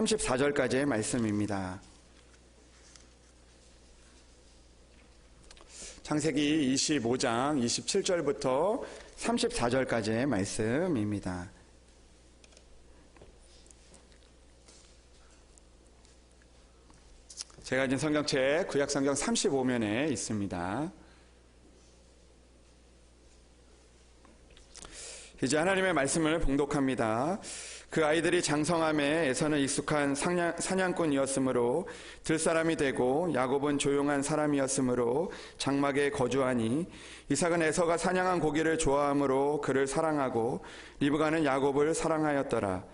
34절까지의 말씀입니다. 창세기 25장 27절부터 34절까지의 말씀입니다. 제가 가진 성경책 구약성경 35면에 있습니다. 이제 하나님의 말씀을 봉독합니다. 그 아이들이 장성함에 에서는 익숙한 사냥꾼이었으므로 들사람이 되고 야곱은 조용한 사람이었으므로 장막에 거주하니 이삭은 에서가 사냥한 고기를 좋아하므로 그를 사랑하고 리브가는 야곱을 사랑하였더라.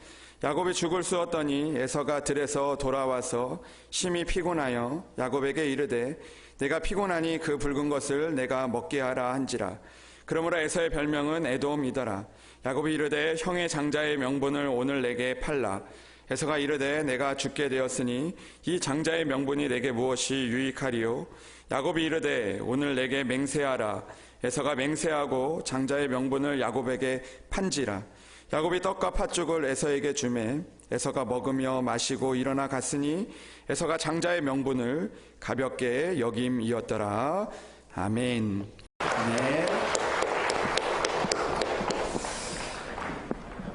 야곱이 죽을 쑤었더니 에서가 들에서 돌아와서 심히 피곤하여 야곱에게 이르되 내가 피곤하니 그 붉은 것을 내가 먹게 하라 한지라. 그러므로 에서의 별명은 에돔이더라. 야곱이 이르되 형의 장자의 명분을 오늘 내게 팔라. 에서가 이르되 내가 죽게 되었으니 이 장자의 명분이 내게 무엇이 유익하리요. 야곱이 이르되 오늘 내게 맹세하라. 에서가 맹세하고 장자의 명분을 야곱에게 판지라. 야곱이 떡과 팥죽을 에서에게 주매 에서가 먹으며 마시고 일어나 갔으니 에서가 장자의 명분을 가볍게 여김이었더라. 아멘. 네.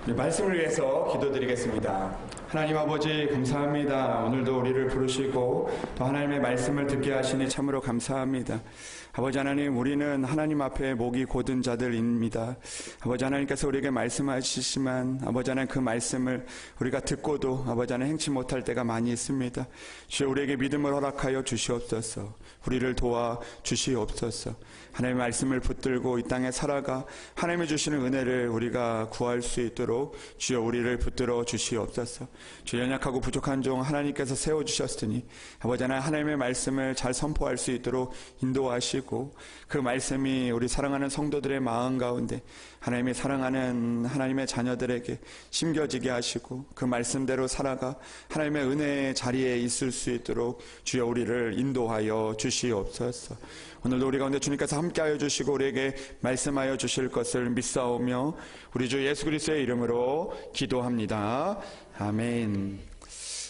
말씀을 위해서 기도드리겠습니다. 하나님 아버지 감사합니다. 오늘도 우리를 부르시고 또 하나님의 말씀을 듣게 하시니 참으로 감사합니다. 아버지 하나님, 우리는 하나님 앞에 목이 곧은 자들입니다. 아버지 하나님께서 우리에게 말씀하시지만 아버지 하나님 그 말씀을 우리가 듣고도 아버지 하나님 행치 못할 때가 많이 있습니다. 주여 우리에게 믿음을 허락하여 주시옵소서. 우리를 도와 주시옵소서. 하나님의 말씀을 붙들고 이 땅에 살아가 하나님이 주시는 은혜를 우리가 구할 수 있도록 주여 우리를 붙들어 주시옵소서. 주여 연약하고 부족한 종 하나님께서 세워주셨으니 아버지 하나님의 말씀을 잘 선포할 수 있도록 인도하시고 그 말씀이 우리 사랑하는 성도들의 마음 가운데 하나님이 사랑하는 하나님의 자녀들에게 심겨지게 하시고 그 말씀대로 살아가 하나님의 은혜의 자리에 있을 수 있도록 주여 우리를 인도하여 주시옵소서. 오늘도 우리 가운데 주님께서 함께하여 주시고 우리에게 말씀하여 주실 것을 믿사오며 우리 주 예수 그리스도의 이름으로 기도합니다. 아멘.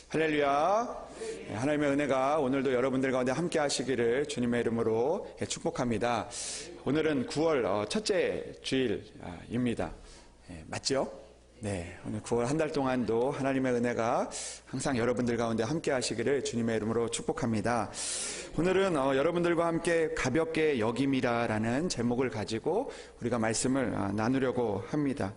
할렐루야. 하나님의 은혜가 오늘도 여러분들 가운데 함께 하시기를 주님의 이름으로 축복합니다. 오늘은 9월 첫째 주일입니다. 맞죠? 네, 오늘 9월 한 달 동안도 하나님의 은혜가 항상 여러분들 가운데 함께 하시기를 주님의 이름으로 축복합니다. 오늘은 여러분들과 함께 가볍게 여김이라라는 제목을 가지고 우리가 말씀을 나누려고 합니다.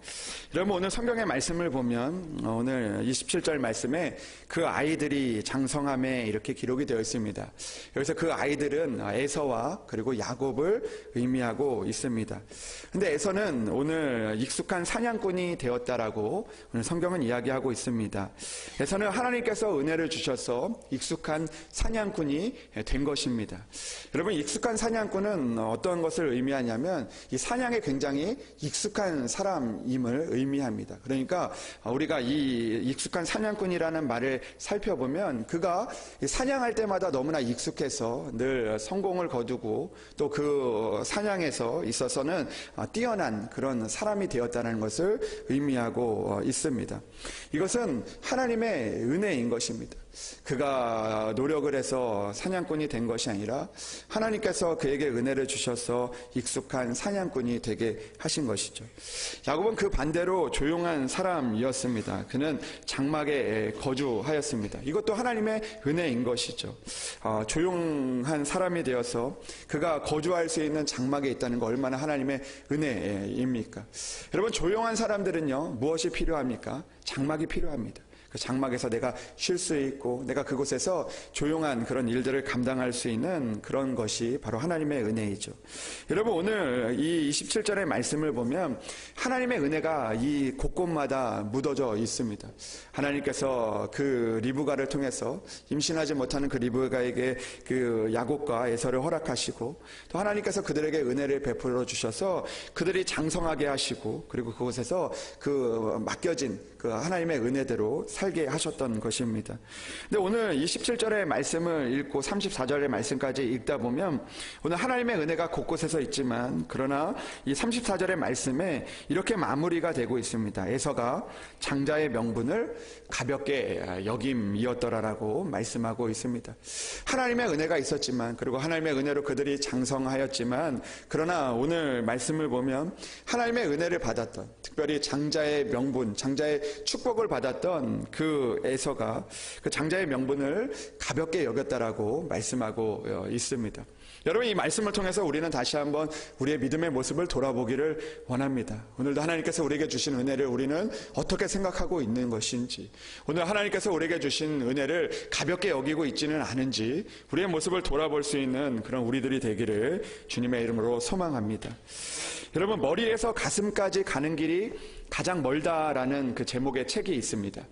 여러분 오늘 성경의 말씀을 보면 오늘 27절 말씀에 그 아이들이 장성함에 이렇게 기록이 되어 있습니다. 여기서 그 아이들은 에서와 그리고 야곱을 의미하고 있습니다. 근데 에서는 오늘 익숙한 사냥꾼이 되었다라고 오늘 성경은 이야기하고 있습니다. 에서는 하나님께서 은혜를 주셔서 익숙한 사냥꾼이 된 것입니다. 여러분 익숙한 사냥꾼은 어떤 것을 의미하냐면 이 사냥에 굉장히 익숙한 사람임을 의미합니다. 그러니까 우리가 이 익숙한 사냥꾼이라는 말을 살펴보면 그가 사냥할 때마다 너무나 익숙해서 늘 성공을 거두고 또 그 사냥에서 있어서는 뛰어난 그런 사람이 되었다는 것을 의미하고 있습니다. 이것은 하나님의 은혜인 것입니다. 그가 노력을 해서 사냥꾼이 된 것이 아니라 하나님께서 그에게 은혜를 주셔서 익숙한 사냥꾼이 되게 하신 것이죠. 야곱은 그 반대로 조용한 사람이었습니다. 그는 장막에 거주하였습니다. 이것도 하나님의 은혜인 것이죠. 조용한 사람이 되어서 그가 거주할 수 있는 장막에 있다는 거 얼마나 하나님의 은혜입니까? 여러분 조용한 사람들은요 무엇이 필요합니까? 장막이 필요합니다. 그 장막에서 내가 쉴 수 있고 내가 그곳에서 조용한 그런 일들을 감당할 수 있는 그런 것이 바로 하나님의 은혜이죠. 여러분 오늘 이 27절의 말씀을 보면 하나님의 은혜가 이 곳곳마다 묻어져 있습니다. 하나님께서 그 리브가를 통해서 임신하지 못하는 그 리브가에게 그 야곱과 에서를 허락하시고 또 하나님께서 그들에게 은혜를 베풀어 주셔서 그들이 장성하게 하시고 그리고 그곳에서 그 맡겨진 그 하나님의 은혜대로 살게 하셨던 것입니다. 근데 오늘 이 17절의 말씀을 읽고 34절의 말씀까지 읽다 보면 오늘 하나님의 은혜가 곳곳에서 있지만 그러나 이 34절의 말씀에 이렇게 마무리가 되고 있습니다. 에서가 장자의 명분을 가볍게 여김이었더라라고 말씀하고 있습니다. 하나님의 은혜가 있었지만 그리고 하나님의 은혜로 그들이 장성하였지만 그러나 오늘 말씀을 보면 하나님의 은혜를 받았던 특별히 장자의 명분, 장자의 축복을 받았던 그 에서가 그 장자의 명분을 가볍게 여겼다라고 말씀하고 있습니다. 여러분 이 말씀을 통해서 우리는 다시 한번 우리의 믿음의 모습을 돌아보기를 원합니다. 오늘도 하나님께서 우리에게 주신 은혜를 우리는 어떻게 생각하고 있는 것인지 오늘 하나님께서 우리에게 주신 은혜를 가볍게 여기고 있지는 않은지 우리의 모습을 돌아볼 수 있는 그런 우리들이 되기를 주님의 이름으로 소망합니다. 여러분 머리에서 가슴까지 가는 길이 가장 멀다라는 그 제목의 책이 있습니다.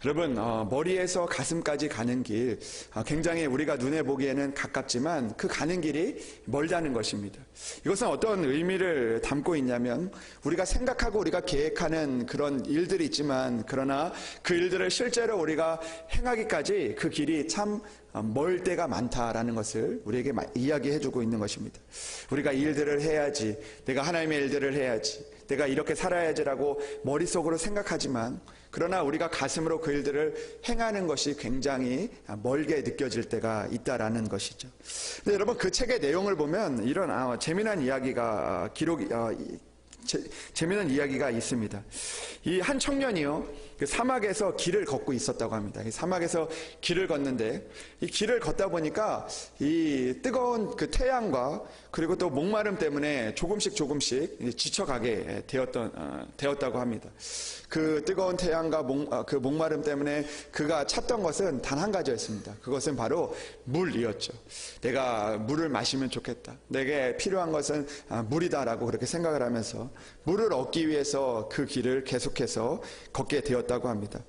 여러분 머리에서 가슴까지 가는 길 굉장히 우리가 눈에 보기에는 가깝지만 그 가는 길이 멀다는 것입니다. 이것은 어떤 의미를 담고 있냐면 우리가 생각하고 우리가 계획하는 그런 일들이 있지만 그러나 그 일들을 실제로 우리가 행하기까지 그 길이 참 멀 때가 많다라는 것을 우리에게 이야기해주고 있는 것입니다. 우리가 일들을 해야지, 내가 하나님의 일들을 해야지, 내가 이렇게 살아야지라고 머릿속으로 생각하지만 그러나 우리가 가슴으로 그 일들을 행하는 것이 굉장히 멀게 느껴질 때가 있다라는 것이죠. 근데 여러분 그 책의 내용을 보면 이런 재미난 이야기가 재미난 이야기가 있습니다. 이 한 청년이요 그 사막에서 길을 걷고 있었다고 합니다. 이 사막에서 길을 걷는데 이 길을 걷다 보니까 이 뜨거운 그 태양과 그리고 또 목마름 때문에 조금씩 지쳐가게 되었다고 합니다. 그 뜨거운 태양과 그 목마름 때문에 그가 찾던 것은 단 한 가지였습니다. 그것은 바로 물이었죠. 내가 물을 마시면 좋겠다. 내게 필요한 것은 물이다라고 그렇게 생각을 하면서 물을 얻기 위해서 그 길을 계속해서 걷게 되었다고 합니다.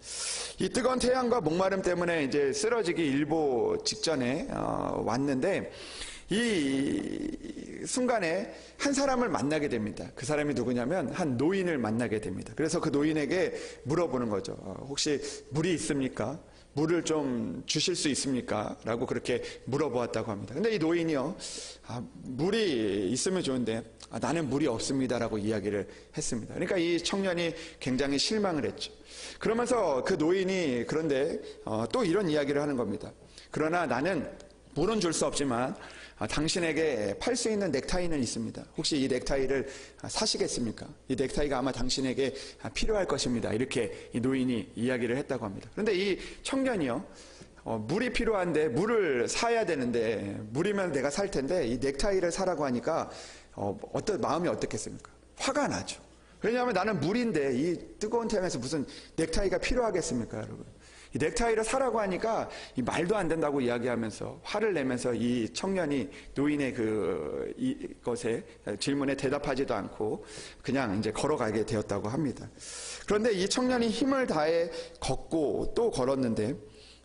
이 뜨거운 태양과 목마름 때문에 이제 쓰러지기 일보 직전에 왔는데 이 순간에 한 사람을 만나게 됩니다. 그 사람이 누구냐면 한 노인을 만나게 됩니다. 그래서 그 노인에게 물어보는 거죠. 혹시 물이 있습니까? 물을 좀 주실 수 있습니까? 라고 그렇게 물어보았다고 합니다. 근데 이 노인이요, 물이 있으면 좋은데 나는 물이 없습니다라고 이야기를 했습니다. 그러니까 이 청년이 굉장히 실망을 했죠. 그러면서 그 노인이 그런데 또 이런 이야기를 하는 겁니다. 그러나 나는 물은 줄 수 없지만 당신에게 팔 수 있는 넥타이는 있습니다. 혹시 이 넥타이를 사시겠습니까? 이 넥타이가 아마 당신에게 필요할 것입니다. 이렇게 이 노인이 이야기를 했다고 합니다. 그런데 이 청년이요, 물이 필요한데 물을 사야 되는데 물이면 내가 살 텐데 이 넥타이를 사라고 하니까 마음이 어떻겠습니까? 화가 나죠. 왜냐하면 나는 물인데 이 뜨거운 태양에서 무슨 넥타이가 필요하겠습니까, 여러분? 이 넥타이를 사라고 하니까 이 말도 안 된다고 이야기하면서 화를 내면서 이 청년이 노인의 이것에 질문에 대답하지도 않고 그냥 이제 걸어가게 되었다고 합니다. 그런데 이 청년이 힘을 다해 걷고 또 걸었는데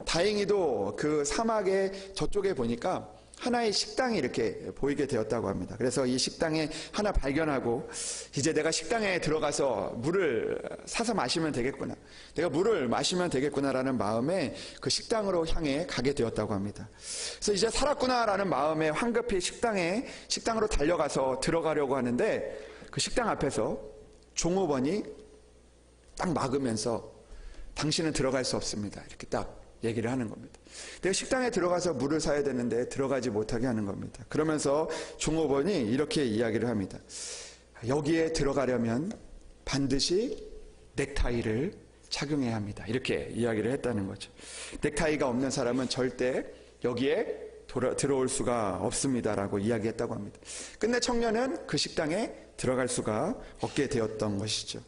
다행히도 그 사막의 저쪽에 보니까 하나의 식당이 이렇게 보이게 되었다고 합니다. 그래서 이 식당에 하나 발견하고 이제 내가 식당에 들어가서 물을 사서 마시면 되겠구나. 내가 물을 마시면 되겠구나라는 마음에 그 식당으로 향해 가게 되었다고 합니다. 그래서 이제 살았구나라는 마음에 황급히 식당으로 달려가서 들어가려고 하는데 그 식당 앞에서 종업원이 딱 막으면서 당신은 들어갈 수 없습니다. 이렇게 딱 얘기를 하는 겁니다. 내가 식당에 들어가서 물을 사야 되는데 들어가지 못하게 하는 겁니다. 그러면서 종업원이 이렇게 이야기를 합니다. 여기에 들어가려면 반드시 넥타이를 착용해야 합니다. 이렇게 이야기를 했다는 거죠. 넥타이가 없는 사람은 절대 여기에 들어올 수가 없습니다라고 이야기했다고 합니다. 끝내 청년은 그 식당에 들어갈 수가 없게 되었던 것이죠.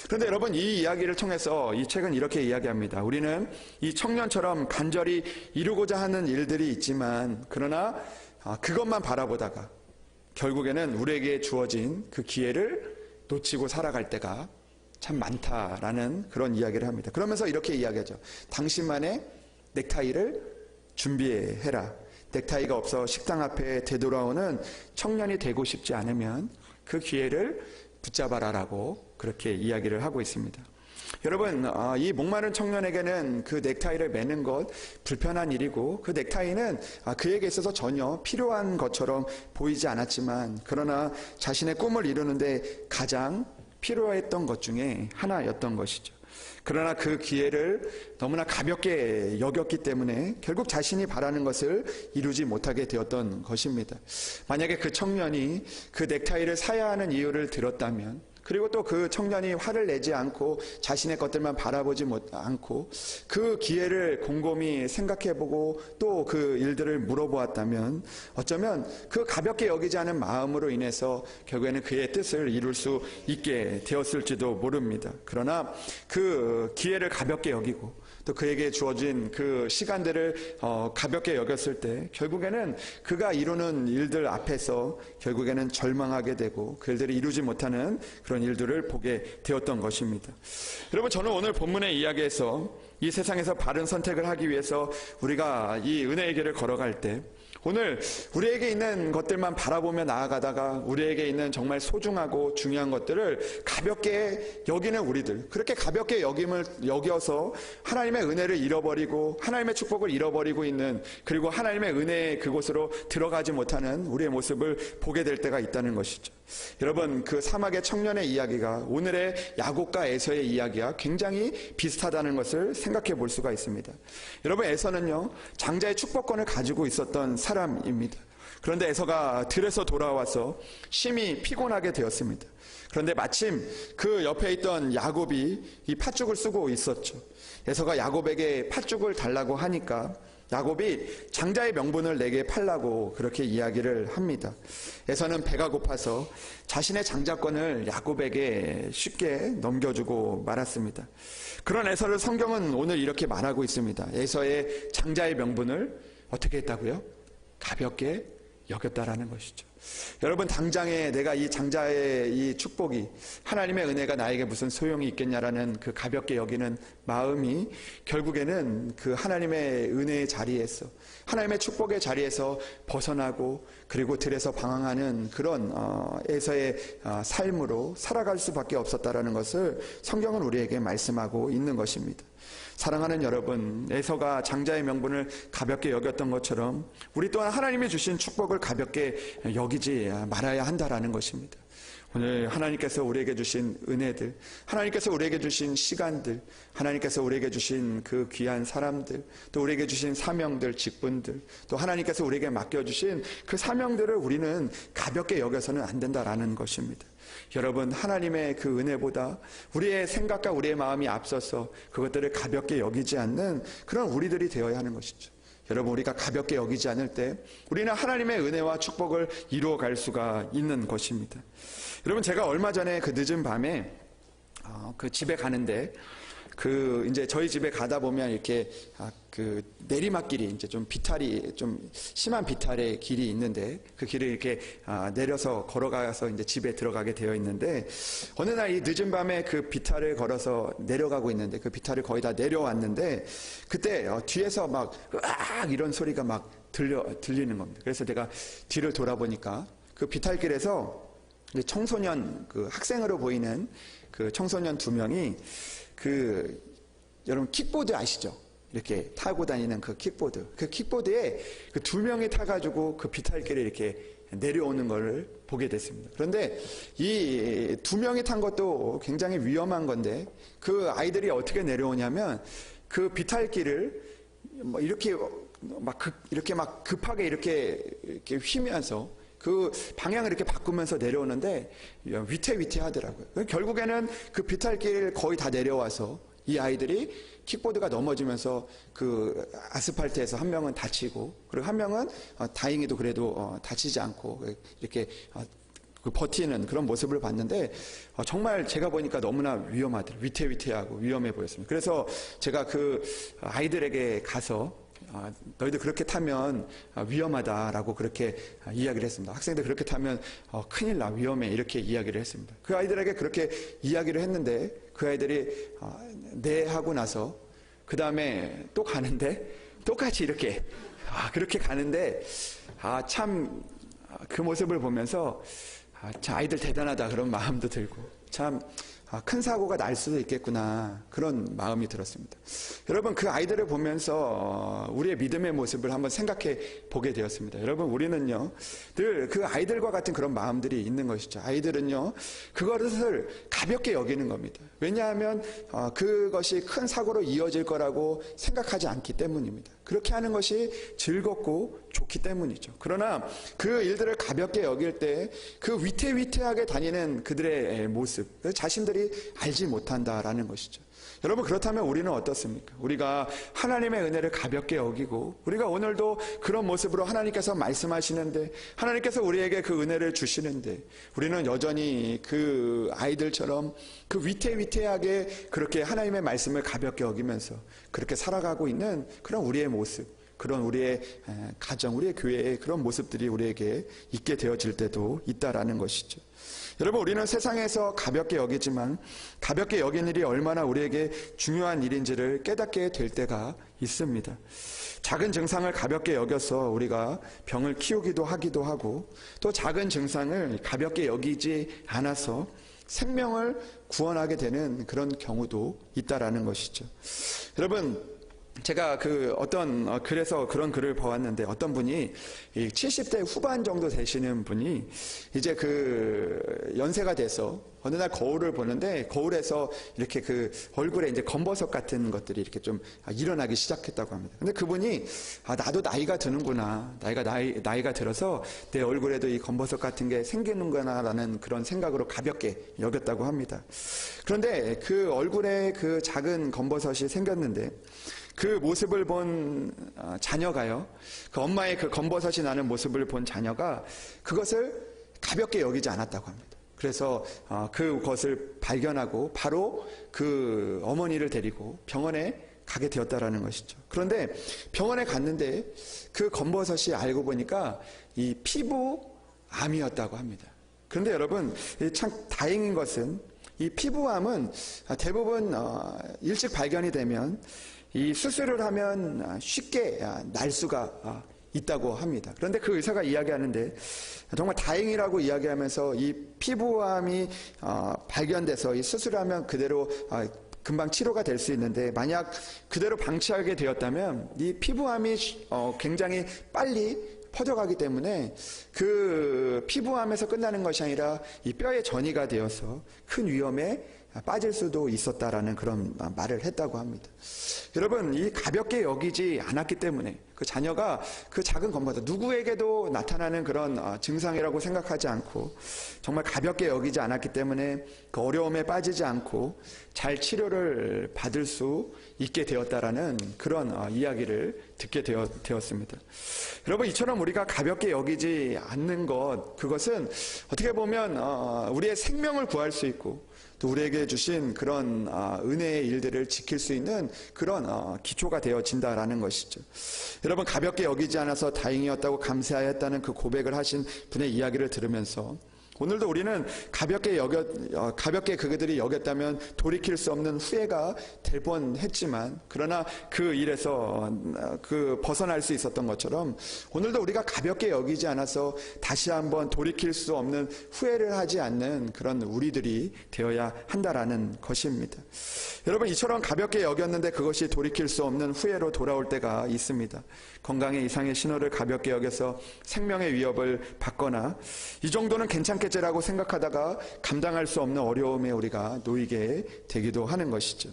그런데 여러분 이 이야기를 통해서 이 책은 이렇게 이야기합니다. 우리는 이 청년처럼 간절히 이루고자 하는 일들이 있지만 그러나 그것만 바라보다가 결국에는 우리에게 주어진 그 기회를 놓치고 살아갈 때가 참 많다라는 그런 이야기를 합니다. 그러면서 이렇게 이야기하죠. 당신만의 넥타이를 준비해라. 넥타이가 없어 식당 앞에 되돌아오는 청년이 되고 싶지 않으면 그 기회를 붙잡아라라고 그렇게 이야기를 하고 있습니다. 여러분, 이 목마른 청년에게는 그 넥타이를 매는 것 불편한 일이고, 그 넥타이는 그에게 있어서 전혀 필요한 것처럼 보이지 않았지만, 그러나 자신의 꿈을 이루는데 가장 필요했던 것 중에 하나였던 것이죠. 그러나 그 기회를 너무나 가볍게 여겼기 때문에 결국 자신이 바라는 것을 이루지 못하게 되었던 것입니다. 만약에 그 청년이 그 넥타이를 사야 하는 이유를 들었다면, 그리고 또 그 청년이 화를 내지 않고 자신의 것들만 바라보지 않고 그 기회를 곰곰이 생각해보고 또 그 일들을 물어보았다면, 어쩌면 그 가볍게 여기지 않은 마음으로 인해서 결국에는 그의 뜻을 이룰 수 있게 되었을지도 모릅니다. 그러나 그 기회를 가볍게 여기고 또 그에게 주어진 그 시간들을 가볍게 여겼을 때 결국에는 그가 이루는 일들 앞에서 결국에는 절망하게 되고 그 일들을 이루지 못하는 그런 일들을 보게 되었던 것입니다. 여러분, 저는 오늘 본문의 이야기에서 이 세상에서 바른 선택을 하기 위해서 우리가 이 은혜의 길을 걸어갈 때 오늘 우리에게 있는 것들만 바라보며 나아가다가 우리에게 있는 정말 소중하고 중요한 것들을 가볍게 여기는 우리들, 그렇게 가볍게 여겨서 하나님의 은혜를 잃어버리고 하나님의 축복을 잃어버리고 있는, 그리고 하나님의 은혜의 그곳으로 들어가지 못하는 우리의 모습을 보게 될 때가 있다는 것이죠. 여러분, 그 사막의 청년의 이야기가 오늘의 야곱과 에서의 이야기와 굉장히 비슷하다는 것을 생각해 볼 수가 있습니다. 여러분, 에서는요, 장자의 축복권을 가지고 있었던 사람입니다. 그런데 에서가 들에서 돌아와서 심히 피곤하게 되었습니다. 그런데 마침 그 옆에 있던 야곱이 이 팥죽을 쓰고 있었죠. 에서가 야곱에게 팥죽을 달라고 하니까 야곱이 장자의 명분을 내게 팔라고 그렇게 이야기를 합니다. 에서는 배가 고파서 자신의 장자권을 야곱에게 쉽게 넘겨주고 말았습니다. 그런 에서를 성경은 오늘 이렇게 말하고 있습니다. 에서의 장자의 명분을 어떻게 했다고요? 가볍게 여겼다라는 것이죠. 여러분, 당장에 내가 이 장자의 이 축복이, 하나님의 은혜가 나에게 무슨 소용이 있겠냐라는 그 가볍게 여기는 마음이 결국에는 그 하나님의 은혜의 자리에서, 하나님의 축복의 자리에서 벗어나고 그리고 들에서 방황하는 그런 에서의 삶으로 살아갈 수밖에 없었다라는 것을 성경은 우리에게 말씀하고 있는 것입니다. 사랑하는 여러분, 에서가 장자의 명분을 가볍게 여겼던 것처럼 우리 또한 하나님이 주신 축복을 가볍게 여기지 말아야 한다라는 것입니다. 오늘 하나님께서 우리에게 주신 은혜들, 하나님께서 우리에게 주신 시간들, 하나님께서 우리에게 주신 그 귀한 사람들, 또 우리에게 주신 사명들, 직분들, 또 하나님께서 우리에게 맡겨주신 그 사명들을 우리는 가볍게 여겨서는 안 된다라는 것입니다. 여러분, 하나님의 그 은혜보다 우리의 생각과 우리의 마음이 앞서서 그것들을 가볍게 여기지 않는 그런 우리들이 되어야 하는 것이죠. 여러분, 우리가 가볍게 여기지 않을 때 우리는 하나님의 은혜와 축복을 이루어갈 수가 있는 것입니다. 여러분, 제가 얼마 전에 그 늦은 밤에 그 집에 가는데 이제 저희 집에 가다 보면 이렇게 그 내리막길이 이제 좀 비탈이 좀 심한 비탈의 길이 있는데 그 길을 이렇게 내려서 걸어가서 이제 집에 들어가게 되어 있는데 어느 날 이 늦은 밤에 그 비탈을 걸어서 내려가고 있는데 그 비탈을 거의 다 내려왔는데 그때 뒤에서 막 으악 이런 소리가 막 들리는 겁니다. 그래서 내가 뒤를 돌아보니까 그 비탈길에서 청소년 그 학생으로 보이는 그 청소년 2명이 여러분 킥보드 아시죠? 이렇게 타고 다니는 그 킥보드. 그 킥보드에 그 2명이 타가지고 그 비탈길에 이렇게 내려오는 것을 보게 됐습니다. 그런데 이 2명이 탄 것도 굉장히 위험한 건데 그 아이들이 어떻게 내려오냐면 그 비탈길을 이렇게 막 급하게 이렇게 휘면서 그 방향을 이렇게 바꾸면서 내려오는데 위태위태하더라고요. 결국에는 그 비탈길 거의 다 내려와서 이 아이들이 킥보드가 넘어지면서 그 아스팔트에서 한 명은 다치고 그리고 한 명은 다행히도 그래도 다치지 않고 이렇게 버티는 그런 모습을 봤는데 정말 제가 보니까 너무나 위험하더라고요. 위태위태하고 위험해 보였습니다. 그래서 제가 그 아이들에게 가서 너희들 그렇게 타면 위험하다라고 그렇게 이야기를 했습니다. 학생들 그렇게 타면 큰일 나, 위험해, 이렇게 이야기를 했습니다. 그 아이들에게 그렇게 이야기를 했는데 그 아이들이 네 하고 나서 그 다음에 또 가는데 똑같이 이렇게 그렇게 가는데 참 그 모습을 보면서 참 아이들 대단하다 그런 마음도 들고 참 큰 사고가 날 수도 있겠구나, 그런 마음이 들었습니다. 여러분, 그 아이들을 보면서 우리의 믿음의 모습을 한번 생각해 보게 되었습니다. 여러분, 우리는요 늘 그 아이들과 같은 그런 마음들이 있는 것이죠. 아이들은요 그것을 가볍게 여기는 겁니다. 왜냐하면 그것이 큰 사고로 이어질 거라고 생각하지 않기 때문입니다. 그렇게 하는 것이 즐겁고 좋기 때문이죠. 그러나 그 일들을 가볍게 여길 때 그 위태위태하게 다니는 그들의 모습, 자신들이 알지 못한다라는 것이죠. 여러분, 그렇다면 우리는 어떻습니까? 우리가 하나님의 은혜를 가볍게 여기고 우리가 오늘도 그런 모습으로 하나님께서 말씀하시는데, 하나님께서 우리에게 그 은혜를 주시는데, 우리는 여전히 그 아이들처럼 그 위태위태하게 그렇게 하나님의 말씀을 가볍게 여기면서 그렇게 살아가고 있는 그런 우리의 모습, 그런 우리의 가정, 우리의 교회의 그런 모습들이 우리에게 있게 되어질 때도 있다라는 것이죠. 여러분, 우리는 세상에서 가볍게 여기지만 가볍게 여긴 일이 얼마나 우리에게 중요한 일인지를 깨닫게 될 때가 있습니다. 작은 증상을 가볍게 여겨서 우리가 병을 키우기도 하기도 하고, 또 작은 증상을 가볍게 여기지 않아서 생명을 구원하게 되는 그런 경우도 있다라는 것이죠. 여러분, 제가 그래서 그런 글을 보았는데, 어떤 분이 70대 후반 정도 되시는 분이 이제 연세가 돼서 어느 날 거울을 보는데, 거울에서 이렇게 얼굴에 이제 검버섯 같은 것들이 이렇게 좀 일어나기 시작했다고 합니다. 근데 그분이 나도 나이가 드는구나, 나이가 들어서 내 얼굴에도 이 검버섯 같은 게 생기는구나라는 그런 생각으로 가볍게 여겼다고 합니다. 그런데 그 얼굴에 그 작은 검버섯이 생겼는데, 그 모습을 본 자녀가요, 그 엄마의 그 검버섯이 나는 모습을 본 자녀가 그것을 가볍게 여기지 않았다고 합니다. 그래서 그것을 발견하고 바로 그 어머니를 데리고 병원에 가게 되었다라는 것이죠. 그런데 병원에 갔는데 그 검버섯이 알고 보니까 이 피부암이었다고 합니다. 그런데 여러분, 참 다행인 것은 이 피부암은 대부분 일찍 발견이 되면 이 수술을 하면 쉽게 날 수가 있다고 합니다. 그런데 그 의사가 이야기하는데, 정말 다행이라고 이야기하면서 이 피부암이 발견돼서 이 수술을 하면 그대로 금방 치료가 될 수 있는데, 만약 그대로 방치하게 되었다면 이 피부암이 굉장히 빨리 퍼져가기 때문에 그 피부암에서 끝나는 것이 아니라 이 뼈에 전이가 되어서 큰 위험에 빠질 수도 있었다라는 그런 말을 했다고 합니다. 여러분, 이 가볍게 여기지 않았기 때문에 그 자녀가 그 작은 검버섯, 누구에게도 나타나는 그런 증상이라고 생각하지 않고 정말 가볍게 여기지 않았기 때문에 그 어려움에 빠지지 않고 잘 치료를 받을 수 있게 되었다라는 그런 이야기를 듣게 되었습니다. 여러분, 이처럼 우리가 가볍게 여기지 않는 그것은 어떻게 보면 우리의 생명을 구할 수 있고, 또 우리에게 주신 그런 은혜의 일들을 지킬 수 있는 그런 기초가 되어진다라는 것이죠. 여러분, 가볍게 여기지 않아서 다행이었다고 감사하였다는 그 고백을 하신 분의 이야기를 들으면서 오늘도 우리는 가볍게 그들이 여겼다면 돌이킬 수 없는 후회가 될 뻔했지만, 그러나 그 일에서 벗어날 수 있었던 것처럼 오늘도 우리가 가볍게 여기지 않아서 다시 한번 돌이킬 수 없는 후회를 하지 않는 그런 우리들이 되어야 한다라는 것입니다. 여러분, 이처럼 가볍게 여겼는데 그것이 돌이킬 수 없는 후회로 돌아올 때가 있습니다. 건강의 이상의 신호를 가볍게 여겨서 생명의 위협을 받거나 이 정도는 괜찮겠지라고 생각하다가 감당할 수 없는 어려움에 우리가 놓이게 되기도 하는 것이죠.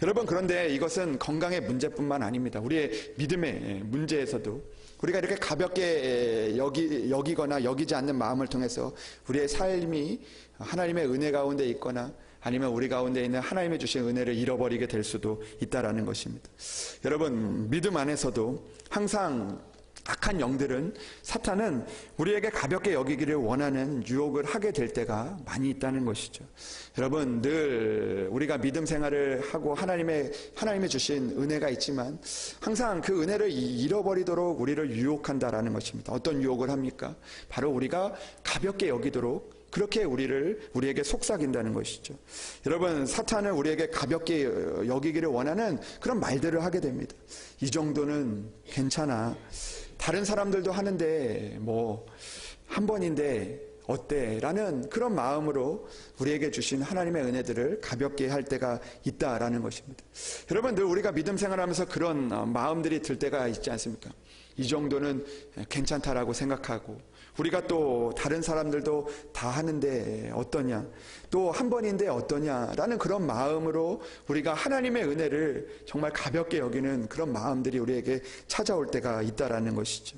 여러분, 그런데 이것은 건강의 문제뿐만 아닙니다. 우리의 믿음의 문제에서도 우리가 이렇게 가볍게 여기거나 여기지 않는 마음을 통해서 우리의 삶이 하나님의 은혜 가운데 있거나 아니면 우리 가운데 있는 하나님의 주신 은혜를 잃어버리게 될 수도 있다라는 것입니다. 여러분, 믿음 안에서도 항상 악한 영들은, 사탄은 우리에게 가볍게 여기기를 원하는 유혹을 하게 될 때가 많이 있다는 것이죠. 여러분, 늘 우리가 믿음 생활을 하고 하나님의 주신 은혜가 있지만 항상 그 은혜를 잃어버리도록 우리를 유혹한다라는 것입니다. 어떤 유혹을 합니까? 바로 우리가 가볍게 여기도록 그렇게 우리에게 속삭인다는 것이죠. 여러분, 사탄은 우리에게 가볍게 여기기를 원하는 그런 말들을 하게 됩니다. 이 정도는 괜찮아. 다른 사람들도 하는데 한 번인데 어때? 라는 그런 마음으로 우리에게 주신 하나님의 은혜들을 가볍게 할 때가 있다라는 것입니다. 여러분, 늘 우리가 믿음 생활하면서 그런 마음들이 들 때가 있지 않습니까? 이 정도는 괜찮다라고 생각하고, 우리가 또 다른 사람들도 다 하는데 어떠냐, 또 한 번인데 어떠냐라는 그런 마음으로 우리가 하나님의 은혜를 정말 가볍게 여기는 그런 마음들이 우리에게 찾아올 때가 있다라는 것이죠.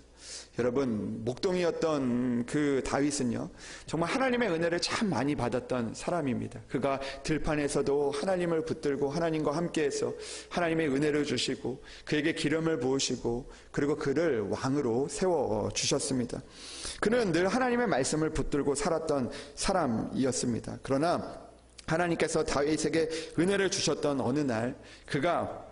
여러분, 목동이었던 그 다윗은요, 정말 하나님의 은혜를 참 많이 받았던 사람입니다. 그가 들판에서도 하나님을 붙들고 하나님과 함께해서 하나님의 은혜를 주시고 그에게 기름을 부으시고 그리고 그를 왕으로 세워주셨습니다. 그는 늘 하나님의 말씀을 붙들고 살았던 사람이었습니다. 그러나 하나님께서 다윗에게 은혜를 주셨던 어느 날, 그가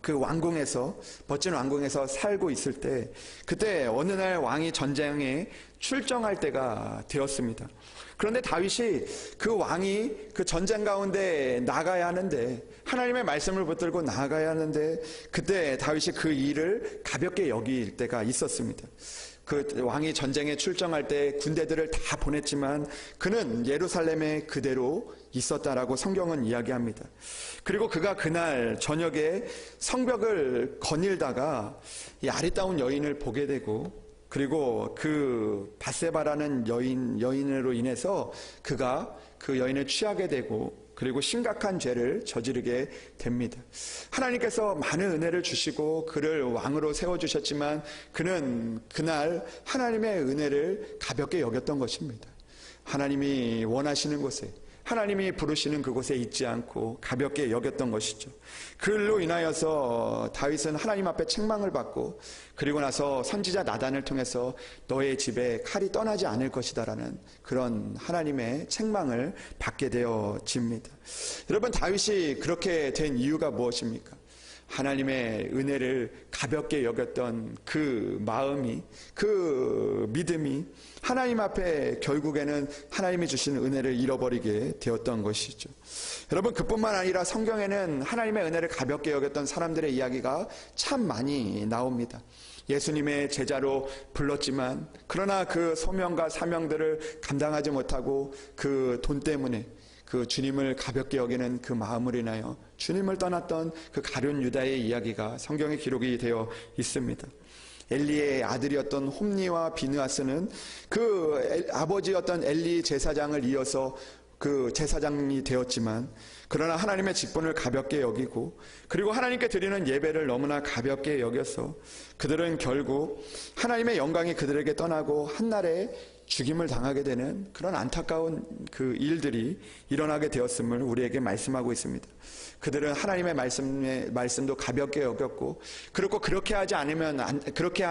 그 왕궁에서, 멋진 왕궁에서 살고 있을 때, 그때 어느 날 왕이 전쟁에 출정할 때가 되었습니다. 그런데 다윗이 그 왕이 그 전쟁 가운데 나가야 하는데, 하나님의 말씀을 붙들고 나가야 하는데, 그때 다윗이 그 일을 가볍게 여길 때가 있었습니다. 그 왕이 전쟁에 출정할 때 군대들을 다 보냈지만 그는 예루살렘에 그대로 있었다라고 성경은 이야기합니다. 그리고 그가 그날 저녁에 성벽을 거닐다가 이 아리따운 여인을 보게 되고, 그리고 그 밧세바라는 여인으로 인해서 그가 그 여인을 취하게 되고, 그리고 심각한 죄를 저지르게 됩니다. 하나님께서 많은 은혜를 주시고 그를 왕으로 세워주셨지만 그는 그날 하나님의 은혜를 가볍게 여겼던 것입니다. 하나님이 원하시는 곳에, 하나님이 부르시는 그곳에 있지 않고 가볍게 여겼던 것이죠. 그로 인하여서 다윗은 하나님 앞에 책망을 받고, 그리고 나서 선지자 나단을 통해서 너의 집에 칼이 떠나지 않을 것이다라는 그런 하나님의 책망을 받게 되어집니다. 여러분, 다윗이 그렇게 된 이유가 무엇입니까? 하나님의 은혜를 가볍게 여겼던 그 마음이, 그 믿음이 하나님 앞에 결국에는 하나님이 주신 은혜를 잃어버리게 되었던 것이죠. 여러분, 그뿐만 아니라 성경에는 하나님의 은혜를 가볍게 여겼던 사람들의 이야기가 참 많이 나옵니다. 예수님의 제자로 불렀지만 그러나 그 소명과 사명들을 감당하지 못하고 그 돈 때문에 그 주님을 가볍게 여기는 그 마음을 인하여 주님을 떠났던 그 가룟 유다의 이야기가 성경에 기록이 되어 있습니다. 엘리의 아들이었던 홈니와 비느하스는 그 아버지였던 엘리 제사장을 이어서 그 제사장이 되었지만, 그러나 하나님의 직분을 가볍게 여기고 그리고 하나님께 드리는 예배를 너무나 가볍게 여겨서 그들은 결국 하나님의 영광이 그들에게 떠나고 한날에 죽임을 당하게 되는 그런 안타까운 그 일들이 일어나게 되었음을 우리에게 말씀하고 있습니다. 그들은 하나님의 말씀도 가볍게 여겼고, 그리고 그렇게 하면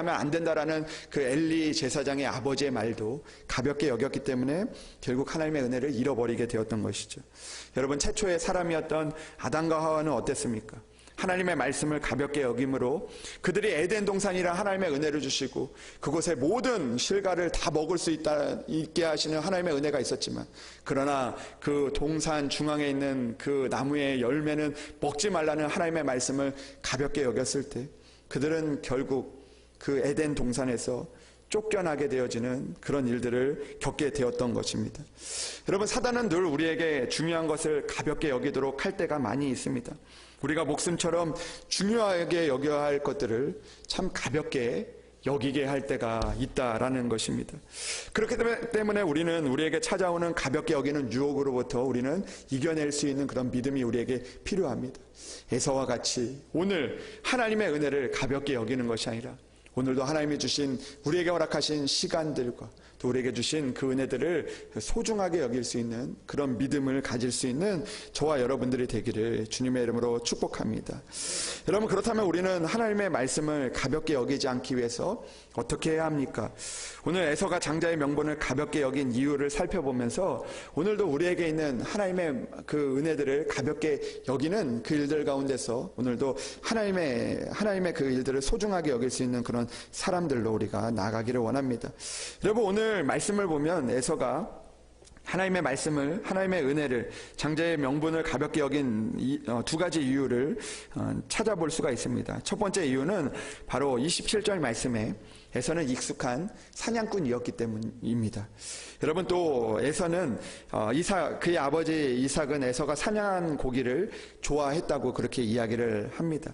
안 된다라는 그 엘리 제사장의 아버지의 말도 가볍게 여겼기 때문에 결국 하나님의 은혜를 잃어버리게 되었던 것이죠. 여러분, 최초의 사람이었던 아담과 하와는 어땠습니까? 하나님의 말씀을 가볍게 여김으로 그들이 에덴 동산이라 하나님의 은혜를 주시고 그곳에 모든 실과를 다 먹을 수 있게 하시는 하나님의 은혜가 있었지만, 그러나 그 동산 중앙에 있는 그 나무의 열매는 먹지 말라는 하나님의 말씀을 가볍게 여겼을 때 그들은 결국 그 에덴 동산에서 쫓겨나게 되어지는 그런 일들을 겪게 되었던 것입니다. 여러분, 사단은 늘 우리에게 중요한 것을 가볍게 여기도록 할 때가 많이 있습니다. 우리가 목숨처럼 중요하게 여겨야 할 것들을 참 가볍게 여기게 할 때가 있다라는 것입니다. 그렇기 때문에 우리는 우리에게 찾아오는 가볍게 여기는 유혹으로부터 우리는 이겨낼 수 있는 그런 믿음이 우리에게 필요합니다. 에서와 같이 오늘 하나님의 은혜를 가볍게 여기는 것이 아니라 오늘도 하나님이 주신, 우리에게 허락하신 시간들과 또 우리에게 주신 그 은혜들을 소중하게 여길 수 있는 그런 믿음을 가질 수 있는 저와 여러분들이 되기를 주님의 이름으로 축복합니다. 여러분, 그렇다면 우리는 하나님의 말씀을 가볍게 여기지 않기 위해서 어떻게 해야 합니까? 오늘 에서가 장자의 명분을 가볍게 여긴 이유를 살펴보면서 오늘도 우리에게 있는 하나님의 그 은혜들을 가볍게 여기는 그 일들 가운데서 오늘도 하나님의 그 일들을 소중하게 여길 수 있는 그런 사람들로 우리가 나아가기를 원합니다. 여러분, 오늘 말씀을 보면 에서가 하나님의 말씀을, 하나님의 은혜를, 장자의 명분을 가볍게 여긴 두 가지 이유를 찾아볼 수가 있습니다. 첫 번째 이유는 바로 27절 말씀에 에서는 익숙한 사냥꾼이었기 때문입니다. 여러분, 또 에서는 그의 아버지 이삭은 에서가 사냥한 고기를 좋아했다고 그렇게 이야기를 합니다.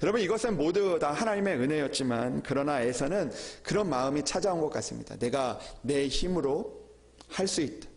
여러분, 이것은 모두 다 하나님의 은혜였지만 그러나 에서는 그런 마음이 찾아온 것 같습니다. 내가 내 힘으로 할 수 있다,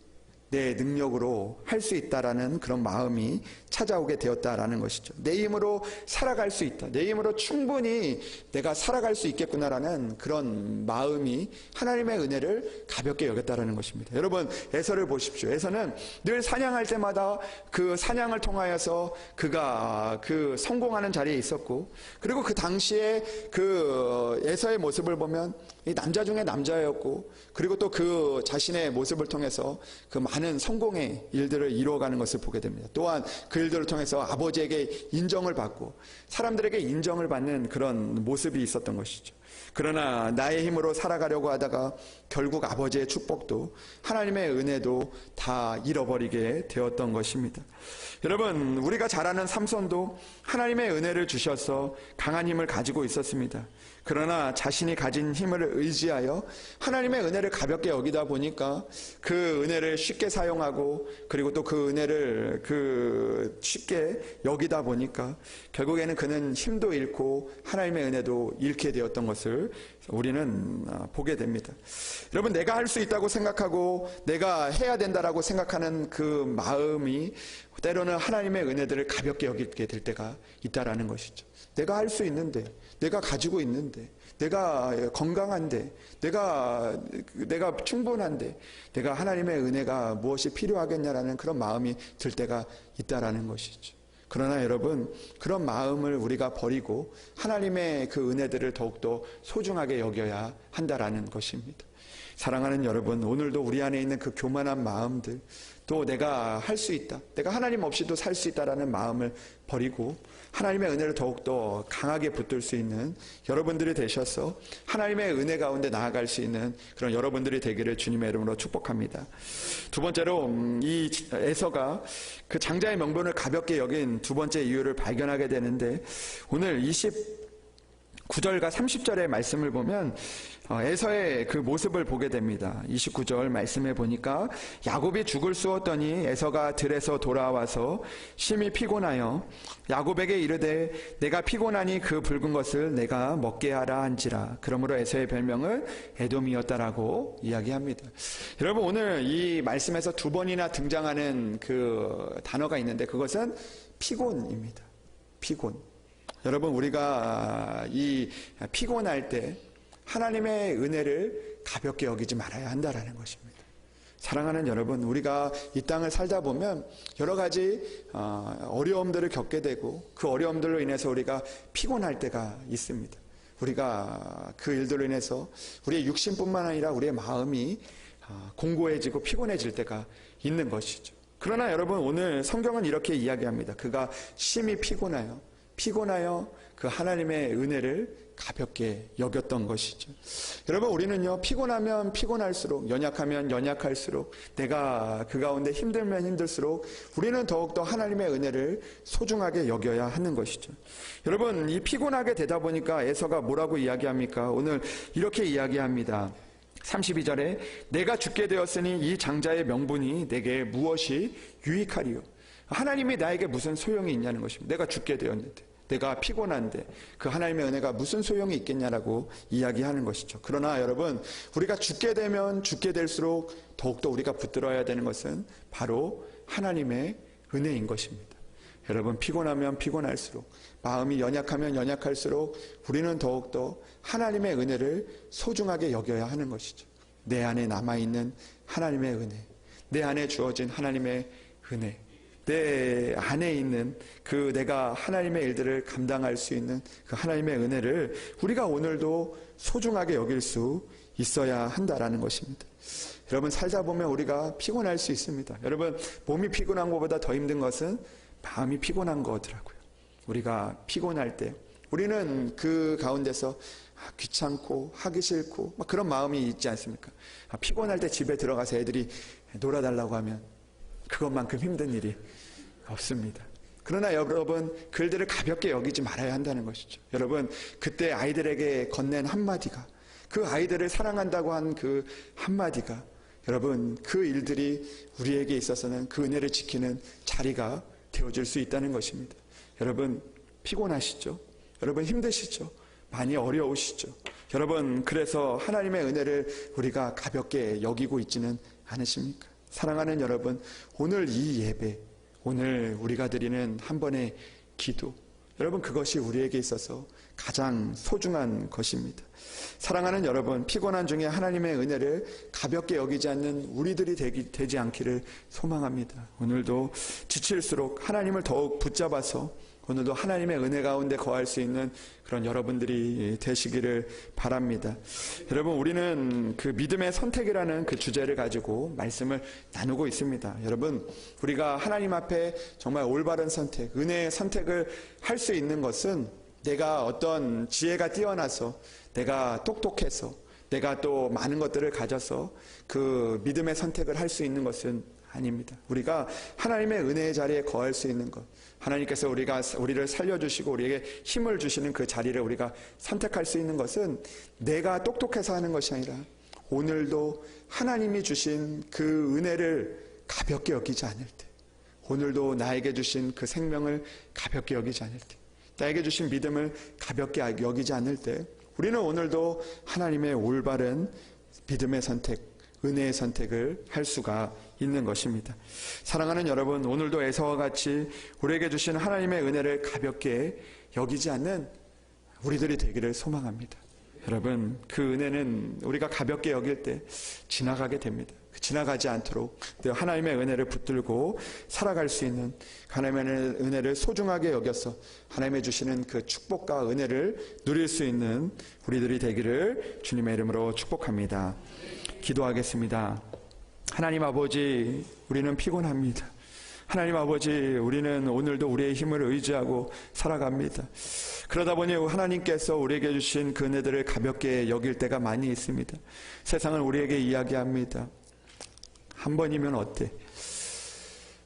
내 능력으로 할 수 있다라는 그런 마음이 찾아오게 되었다라는 것이죠. 내 힘으로 살아갈 수 있다, 내 힘으로 충분히 내가 살아갈 수 있겠구나라는 그런 마음이 하나님의 은혜를 가볍게 여겼다라는 것입니다. 여러분, 에서를 보십시오. 에서는 늘 사냥할 때마다 그 사냥을 통하여서 그가 그 성공하는 자리에 있었고, 그리고 그 당시에 그 에서의 모습을 보면 이 남자 중에 남자였고, 그리고 또 그 자신의 모습을 통해서 그 많은 성공의 일들을 이루어가는 것을 보게 됩니다. 또한 그 일들을 통해서 아버지에게 인정을 받고 사람들에게 인정을 받는 그런 모습이 있었던 것이죠. 그러나 나의 힘으로 살아가려고 하다가 결국 아버지의 축복도 하나님의 은혜도 다 잃어버리게 되었던 것입니다. 여러분, 우리가 잘 아는 삼손도 하나님의 은혜를 주셔서 강한 힘을 가지고 있었습니다. 그러나 자신이 가진 힘을 의지하여 하나님의 은혜를 가볍게 여기다 보니까 그 은혜를 쉽게 사용하고, 그리고 또 그 은혜를 쉽게 여기다 보니까 결국에는 그는 힘도 잃고 하나님의 은혜도 잃게 되었던 것을 우리는 보게 됩니다. 여러분, 내가 할 수 있다고 생각하고 내가 해야 된다라고 생각하는 그 마음이 때로는 하나님의 은혜들을 가볍게 여기게 될 때가 있다라는 것이죠. 내가 할 수 있는데, 내가 가지고 있는데, 내가 건강한데, 내가 충분한데, 내가 하나님의 은혜가 무엇이 필요하겠냐라는 그런 마음이 들 때가 있다라는 것이죠. 그러나 여러분, 그런 마음을 우리가 버리고 하나님의 그 은혜들을 더욱더 소중하게 여겨야 한다라는 것입니다. 사랑하는 여러분, 오늘도 우리 안에 있는 그 교만한 마음들, 또 내가 할 수 있다, 내가 하나님 없이도 살 수 있다라는 마음을 버리고 하나님의 은혜를 더욱더 강하게 붙들 수 있는 여러분들이 되셔서 하나님의 은혜 가운데 나아갈 수 있는 그런 여러분들이 되기를 주님의 이름으로 축복합니다. 두 번째로 이 에서가 그 장자의 명분을 가볍게 여긴 두 번째 이유를 발견하게 되는데, 오늘 29절과 30절의 말씀을 보면 에서의 그 모습을 보게 됩니다. 29절 말씀에 보니까 야곱이 죽을 쑤었더니 에서가 들에서 돌아와서 심히 피곤하여 야곱에게 이르되 내가 피곤하니 그 붉은 것을 내가 먹게 하라 한지라. 그러므로 에서의 별명은 에돔이었다라고 이야기합니다. 여러분, 오늘 이 말씀에서 두 번이나 등장하는 그 단어가 있는데 그것은 피곤입니다. 피곤. 여러분, 우리가 이 피곤할 때 하나님의 은혜를 가볍게 여기지 말아야 한다라는 것입니다. 사랑하는 여러분, 우리가 이 땅을 살다 보면 여러 가지 어려움들을 겪게 되고 그 어려움들로 인해서 우리가 피곤할 때가 있습니다. 우리가 그 일들로 인해서 우리의 육신뿐만 아니라 우리의 마음이 공고해지고 피곤해질 때가 있는 것이죠. 그러나 여러분, 오늘 성경은 이렇게 이야기합니다. 그가 심히 피곤하여 그 하나님의 은혜를 가볍게 여겼던 것이죠. 여러분, 우리는요, 피곤하면 피곤할수록, 연약하면 연약할수록, 내가 그 가운데 힘들면 힘들수록 우리는 더욱더 하나님의 은혜를 소중하게 여겨야 하는 것이죠. 여러분, 이 피곤하게 되다 보니까 에서가 뭐라고 이야기합니까? 오늘 이렇게 이야기합니다. 32절에 내가 죽게 되었으니 이 장자의 명분이 내게 무엇이 유익하리요? 하나님이 나에게 무슨 소용이 있냐는 것입니다. 내가 죽게 되었는데, 내가 피곤한데 그 하나님의 은혜가 무슨 소용이 있겠냐라고 이야기하는 것이죠. 그러나 여러분, 우리가 죽게 되면 죽게 될수록 더욱더 우리가 붙들어야 되는 것은 바로 하나님의 은혜인 것입니다. 여러분, 피곤하면 피곤할수록, 마음이 연약하면 연약할수록 우리는 더욱더 하나님의 은혜를 소중하게 여겨야 하는 것이죠. 내 안에 남아있는 하나님의 은혜, 내 안에 주어진 하나님의 은혜, 내 안에 있는 그 내가 하나님의 일들을 감당할 수 있는 그 하나님의 은혜를 우리가 오늘도 소중하게 여길 수 있어야 한다라는 것입니다. 여러분, 살다 보면 우리가 피곤할 수 있습니다. 여러분, 몸이 피곤한 것보다 더 힘든 것은 마음이 피곤한 거더라고요. 우리가 피곤할 때 우리는 그 가운데서 귀찮고 하기 싫고 막 그런 마음이 있지 않습니까? 피곤할 때 집에 들어가서 애들이 놀아달라고 하면 그것만큼 힘든 일이 없습니다. 그러나 여러분, 그 일들을 가볍게 여기지 말아야 한다는 것이죠. 여러분, 그때 아이들에게 건넨 한마디가, 그 아이들을 사랑한다고 한 그 한마디가, 여러분, 그 일들이 우리에게 있어서는 그 은혜를 지키는 자리가 되어줄 수 있다는 것입니다. 여러분, 피곤하시죠? 여러분, 힘드시죠? 많이 어려우시죠? 여러분, 그래서 하나님의 은혜를 우리가 가볍게 여기고 있지는 않으십니까? 사랑하는 여러분, 오늘 이 예배, 오늘 우리가 드리는 한 번의 기도, 여러분, 그것이 우리에게 있어서 가장 소중한 것입니다. 사랑하는 여러분, 피곤한 중에 하나님의 은혜를 가볍게 여기지 않는 우리들이 되지 않기를 소망합니다. 오늘도 지칠수록 하나님을 더욱 붙잡아서 오늘도 하나님의 은혜 가운데 거할 수 있는 그런 여러분들이 되시기를 바랍니다. 여러분, 우리는 그 믿음의 선택이라는 그 주제를 가지고 말씀을 나누고 있습니다. 여러분, 우리가 하나님 앞에 정말 올바른 선택, 은혜의 선택을 할 수 있는 것은 내가 어떤 지혜가 뛰어나서, 내가 똑똑해서, 내가 또 많은 것들을 가져서 그 믿음의 선택을 할 수 있는 것은 아닙니다. 우리가 하나님의 은혜의 자리에 거할 수 있는 것, 하나님께서 우리를 살려주시고 우리에게 힘을 주시는 그 자리를 우리가 선택할 수 있는 것은 내가 똑똑해서 하는 것이 아니라 오늘도 하나님이 주신 그 은혜를 가볍게 여기지 않을 때, 오늘도 나에게 주신 그 생명을 가볍게 여기지 않을 때, 나에게 주신 믿음을 가볍게 여기지 않을 때, 우리는 오늘도 하나님의 올바른 믿음의 선택, 은혜의 선택을 할 수가 있는 것입니다. 사랑하는 여러분, 오늘도 에서와 같이 우리에게 주신 하나님의 은혜를 가볍게 여기지 않는 우리들이 되기를 소망합니다. 여러분, 그 은혜는 우리가 가볍게 여길 때 지나가게 됩니다. 지나가지 않도록 하나님의 은혜를 붙들고 살아갈 수 있는, 하나님의 은혜를 소중하게 여겨서 하나님의 주시는 그 축복과 은혜를 누릴 수 있는 우리들이 되기를 주님의 이름으로 축복합니다. 기도하겠습니다. 하나님 아버지, 우리는 피곤합니다. 하나님 아버지, 우리는 오늘도 우리의 힘을 의지하고 살아갑니다. 그러다 보니 하나님께서 우리에게 주신 그 은혜들을 가볍게 여길 때가 많이 있습니다. 세상은 우리에게 이야기합니다. 한 번이면 어때?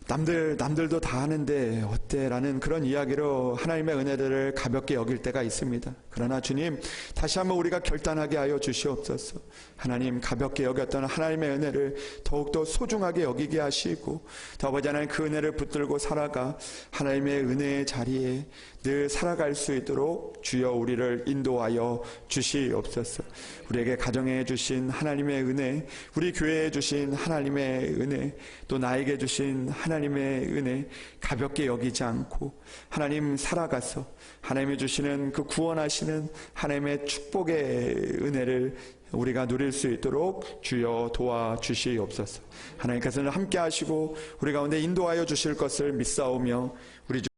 남들도 다 하는데 어때? 라는 그런 이야기로 하나님의 은혜들을 가볍게 여길 때가 있습니다. 그러나 주님, 다시 한번 우리가 결단하게 하여 주시옵소서. 하나님, 가볍게 여겼던 하나님의 은혜를 더욱더 소중하게 여기게 하시고, 또 아버지 하나님, 그 은혜를 붙들고 살아가 하나님의 은혜의 자리에 늘 살아갈 수 있도록 주여 우리를 인도하여 주시옵소서. 우리에게 가정에 주신 하나님의 은혜, 우리 교회에 주신 하나님의 은혜, 또 나에게 주신 하나님의 은혜 가볍게 여기지 않고 하나님 살아가서 하나님이 주시는 그 구원하시는 하나님의 축복의 은혜를 우리가 누릴 수 있도록 주여 도와주시옵소서. 하나님께서는 함께 하시고 우리 가운데 인도하여 주실 것을 믿사오며 우리 주